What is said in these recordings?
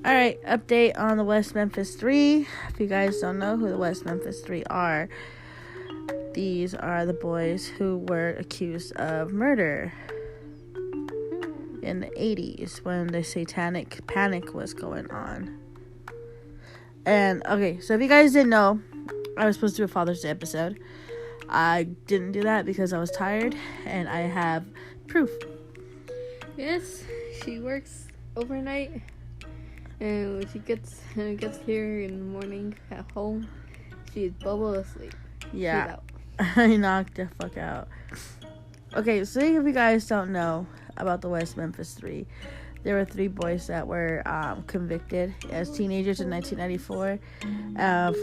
Alright, update on the West Memphis 3. If you guys don't know who the West Memphis 3 are, these are the boys who were accused of murder in the 80s when the satanic panic was going on. And, okay, so if you guys didn't know, I was supposed to do a Father's Day episode. I didn't do that because I was tired, and I have proof. Yes, she works overnight. And when she gets here in the morning at home, she's bubble asleep. Yeah, I knocked the fuck out. Okay, so if you guys don't know about the West Memphis 3, there were 3 boys that were convicted as teenagers in 1994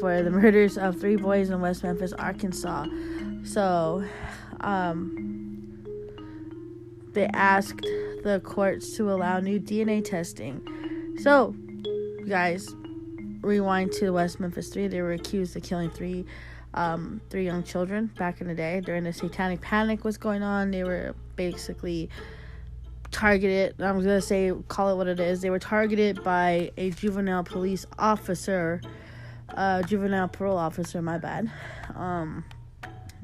for the murders of 3 boys in West Memphis, Arkansas. So, they asked the courts to allow new DNA testing. So, guys, rewind to West Memphis 3. They were accused of killing 3 young children back in the day during the satanic panic was going on. They were basically targeted. I'm gonna say, call it what it is. They were targeted by a juvenile police officer, juvenile parole officer. My bad. I'm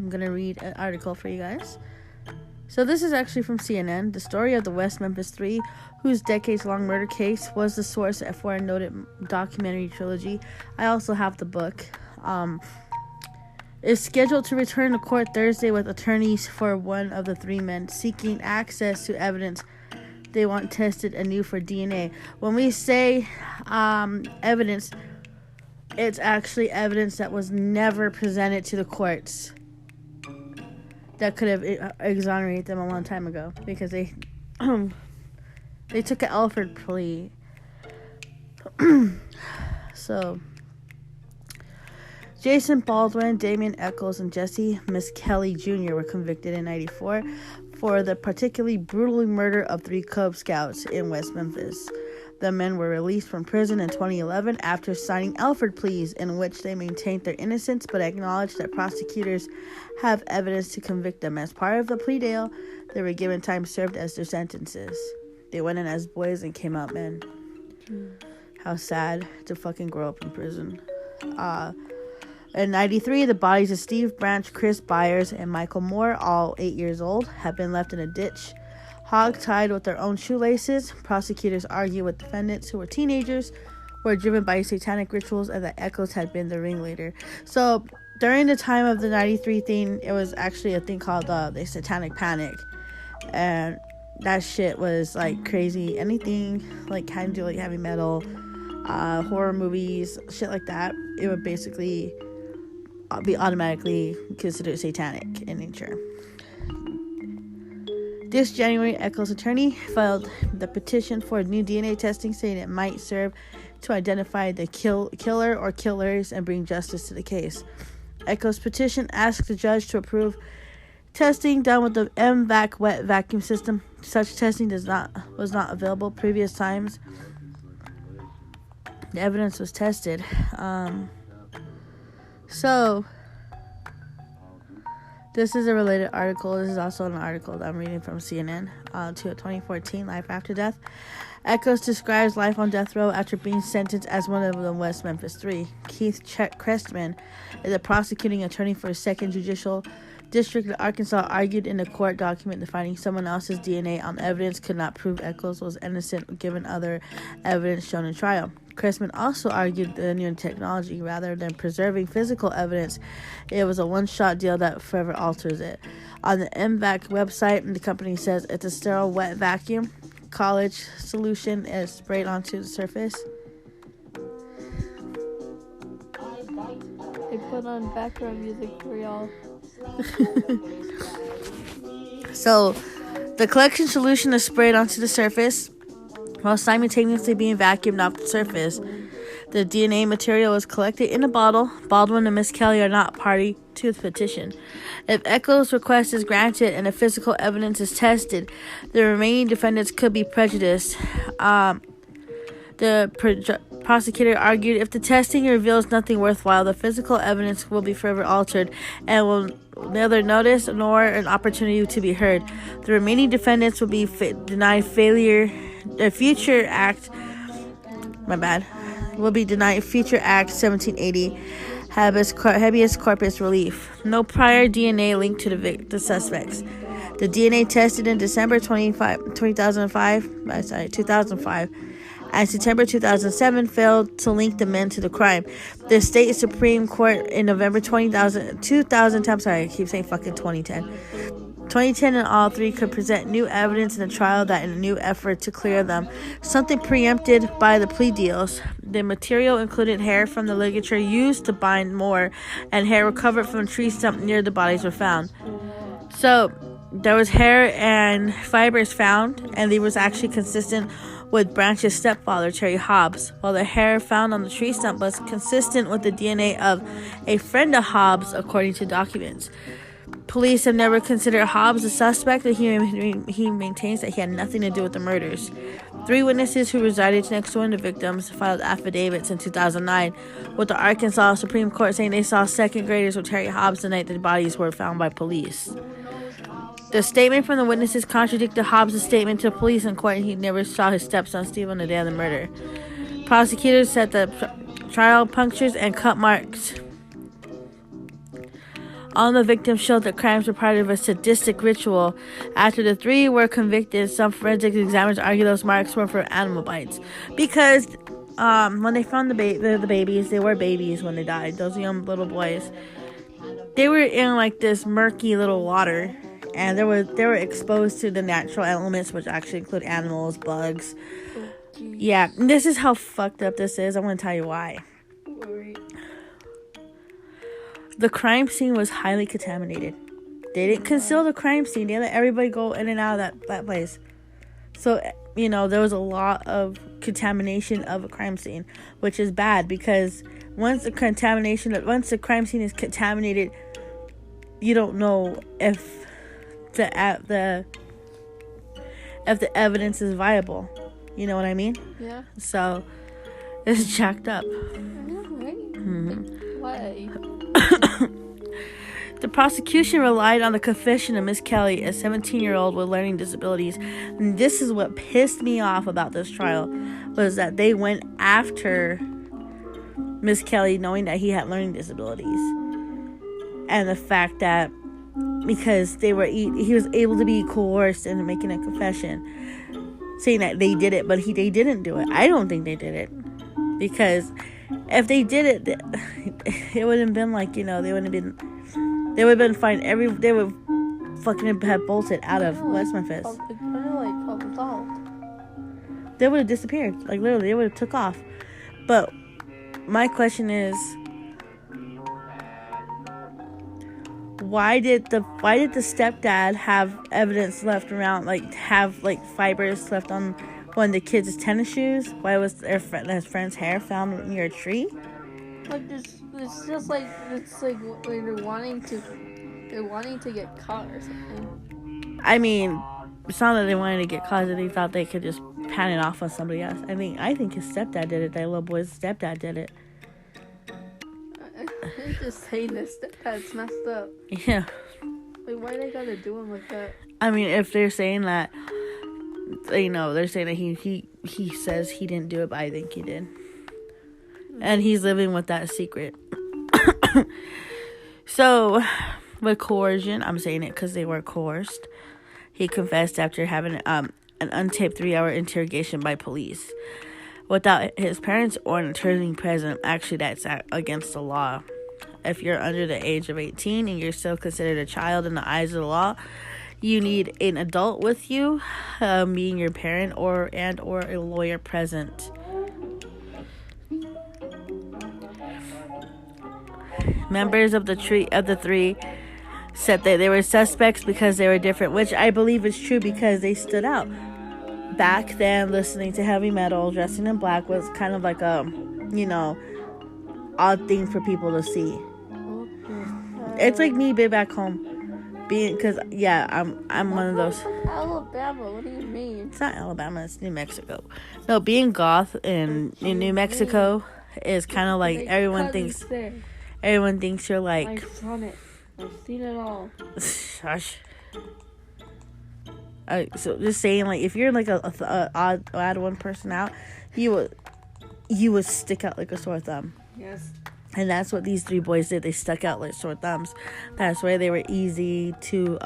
gonna read an article for you guys. So this is actually from CNN. The story of the West Memphis 3, whose decades-long murder case was the source for a noted documentary trilogy. I also have the book. Is scheduled to return to court Thursday with attorneys for one of the 3 men seeking access to evidence they want tested anew for DNA. When we say evidence, it's actually evidence that was never presented to the courts that could have exonerated them a long time ago, because they took an Alford plea. So, Jason Baldwin, Damian Eccles, and Jesse Miskelly Jr. were convicted in 1994 for the particularly brutal murder of 3 Cub Scouts in West Memphis. The men were released from prison in 2011 after signing Alford pleas in which they maintained their innocence but acknowledged that prosecutors have evidence to convict them. As part of the plea deal, they were given time served as their sentences. They went in as boys and came out men. How sad to fucking grow up in prison. In 1993, the bodies of Steve Branch, Chris Byers, and Michael Moore, all 8 years old, have been left in a ditch, hog-tied with their own shoelaces. Prosecutors argue with defendants who were teenagers, were driven by satanic rituals, and that Eccles had been the ringleader. So, during the time of the 93 thing, it was actually a thing called the satanic panic. And that shit was, like, crazy. Anything, like, kind of do, like, heavy metal, horror movies, shit like that, it would basically be automatically considered satanic in nature. This January, Eccles' attorney filed the petition for new DNA testing, saying it might serve to identify the killer or killers and bring justice to the case. Eccles' petition asked the judge to approve testing done with the MVAC wet vacuum system. Such testing was not available previous times the evidence was tested. So, this is a related article. This is also an article that I'm reading from CNN to a 2014 Life After Death. Eccles describes life on death row after being sentenced as one of the West Memphis 3. Keith Crestman is a prosecuting attorney for the 2nd Judicial District of Arkansas, argued in a court document that finding someone else's DNA on evidence could not prove Eccles was innocent given other evidence shown in trial. Crestman also argued the new technology, rather than preserving physical evidence, it was a one-shot deal that forever alters it. On the MVAC website, the company says it's a sterile wet vacuum. College solution is sprayed onto the surface. They put on background music for y'all. So, the collection solution is sprayed onto the surface while simultaneously being vacuumed off the surface. The DNA material is collected in a bottle. Baldwin and Miss Kelly are not party to the petition. If Eccles' request is granted and the physical evidence is tested, the remaining defendants could be prejudiced. The prosecutor argued if the testing reveals nothing worthwhile, the physical evidence will be forever altered and will neither notice nor an opportunity to be heard. The remaining defendants will be denied future My bad. Will be denied Future Act 1780 habeas corpus relief. No prior DNA linked to the suspects. The DNA tested in December 2005, and September 2007 failed to link the men to the crime. The state Supreme Court in November 2010, I keep saying fucking 2010 and all three could present new evidence in a trial that in a new effort to clear them, something preempted by the plea deals. The material included hair from the ligature used to bind Moore, and hair recovered from a tree stump near the bodies were found. So there was hair and fibers found, and they was actually consistent with Branch's stepfather, Terry Hobbs, while the hair found on the tree stump was consistent with the DNA of a friend of Hobbs, according to documents. Police have never considered Hobbs a suspect, and he maintains that he had nothing to do with the murders. 3 witnesses who resided next door to the victims filed affidavits in 2009 with the Arkansas Supreme Court saying they saw second graders with Terry Hobbs the night the bodies were found by police. The statement from the witnesses contradicted Hobbs' statement to police in court, and he never saw his stepson Steve on the day of the murder. Prosecutors said the trial punctures and cut marks on the victim showed that crimes were part of a sadistic ritual. After the 3 were convicted, some forensic examiners argue those marks were for animal bites. Because when they found the babies, they were babies when they died. Those young little boys. They were in like this murky little water. And they were exposed to the natural elements, which actually include animals, bugs. Yeah, this is how fucked up this is. I'm going to tell you why. The crime scene was highly contaminated. They didn't conceal the crime scene. They let everybody go in and out of that place. So, there was a lot of contamination of a crime scene, which is bad because once the crime scene is contaminated, you don't know if the evidence is viable. You know what I mean? Yeah. So, it's jacked up. I know, right? Mm-hmm. Why? The prosecution relied on the confession of Miss Kelly, a 17-year-old with learning disabilities. And this is what pissed me off about this trial, was that they went after Miss Kelly knowing that he had learning disabilities. And the fact that because he was able to be coerced into making a confession, saying that they did it, but they didn't do it. I don't think they did it. Because if they did it, it would have been like, they would have been fine. They would fucking have bolted out of West Memphis. They would have disappeared. Like, literally, they would have took off. But my question is, why did the stepdad have evidence left around, have fibers left on one of the kids' tennis shoes? Why was his friend's hair found near a tree? It's just like they're wanting to get caught or something. I mean, it's not that they wanted to get caught; they thought they could just pan it off on somebody else. I think his stepdad did it. That little boy's stepdad did it. I'm just saying this stepdad's messed up. Yeah. Why they gotta do him like that? I mean, if they're saying that, they're saying that he says he didn't do it, but I think he did. And he's living with that secret. So, with coercion, I'm saying it because they were coerced. He confessed after having an untaped 3-hour interrogation by police. Without his parents or an attorney present, actually that's against the law. If you're under the age of 18 and you're still considered a child in the eyes of the law, you need an adult with you, being your parent or a lawyer present. Members of the 3 said that they were suspects because they were different, which I believe is true because they stood out. Back then, listening to heavy metal, dressing in black was kind of like a, odd thing for people to see. It's like me back home, because I'm one of those. Alabama, what do you mean? It's not Alabama, it's New Mexico. No, being goth in New Mexico is kind of like everyone thinks you're like. I've done it. I've seen it all. Shush. So just saying, like, if you're like a odd one person out, you would you would stick out like a sore thumb. Yes. And that's what these 3 boys did. They stuck out like sore thumbs. That's why they were easy to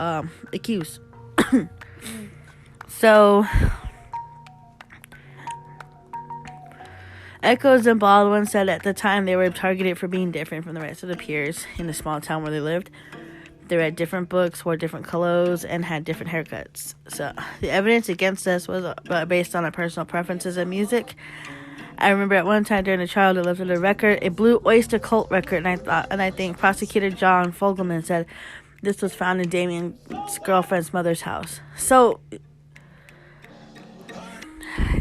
accuse. So, Echoes and Baldwin said at the time they were targeted for being different from the rest of the peers in the small town where they lived. They read different books, wore different clothes, and had different haircuts. So, the evidence against us was based on our personal preferences in music. I remember at one time during the trial they lifted a record, a Blue Oyster Cult record, and I think prosecutor John Fogelman said this was found in Damien's girlfriend's mother's house. So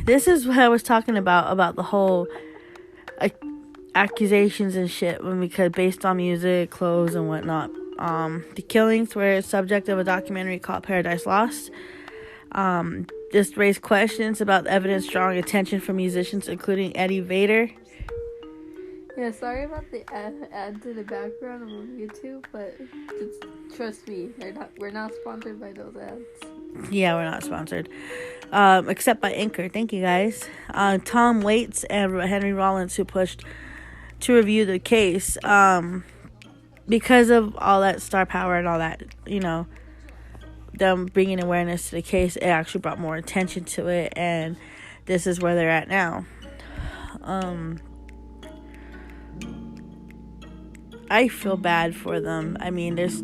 this is what I was talking about the whole accusations and shit, because based on music, clothes, and whatnot. The killings were subject of a documentary called Paradise Lost. Just raised questions about the evidence drawing attention from musicians, including Eddie Vedder. Yeah, sorry about the ad to the background on YouTube, but just trust me, we're not sponsored by those ads. Yeah, we're not sponsored. Except by Anchor. Thank you, guys. Tom Waits and Henry Rollins, who pushed to review the case. Because of all that star power and all that, them bringing awareness to the case, it actually brought more attention to it, and this is where they're at now. I feel bad for them. I mean, that's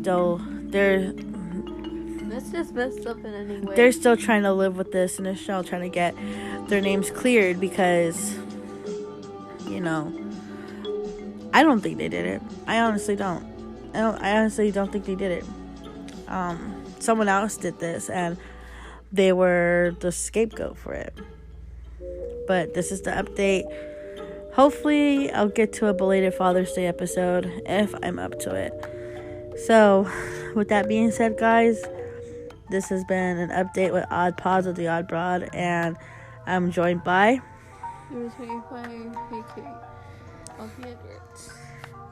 just messed up in any way. They're still trying to live with this, and they're still trying to get their names cleared because, I don't think they did it. I honestly don't. I honestly don't think they did it. Someone else did this, and they were the scapegoat for it. But this is the update. Hopefully, I'll get to a belated Father's Day episode if I'm up to it. So, with that being said, guys, this has been an update with Odd Pods of the Odd Broad, and I'm joined by...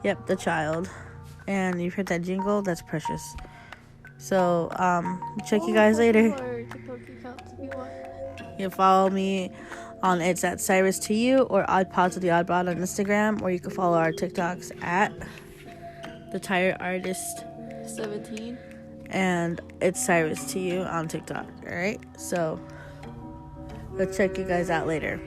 Yep, the child. And you've heard that jingle? That's precious. So, check you guys later. You can follow me on It's at Cyrus to You or Odd Pods of the Odd Broad on Instagram, or you can follow our TikToks at The Tired Artist 17. And It's Cyrus to You on TikTok. Alright? So, let's check you guys out later.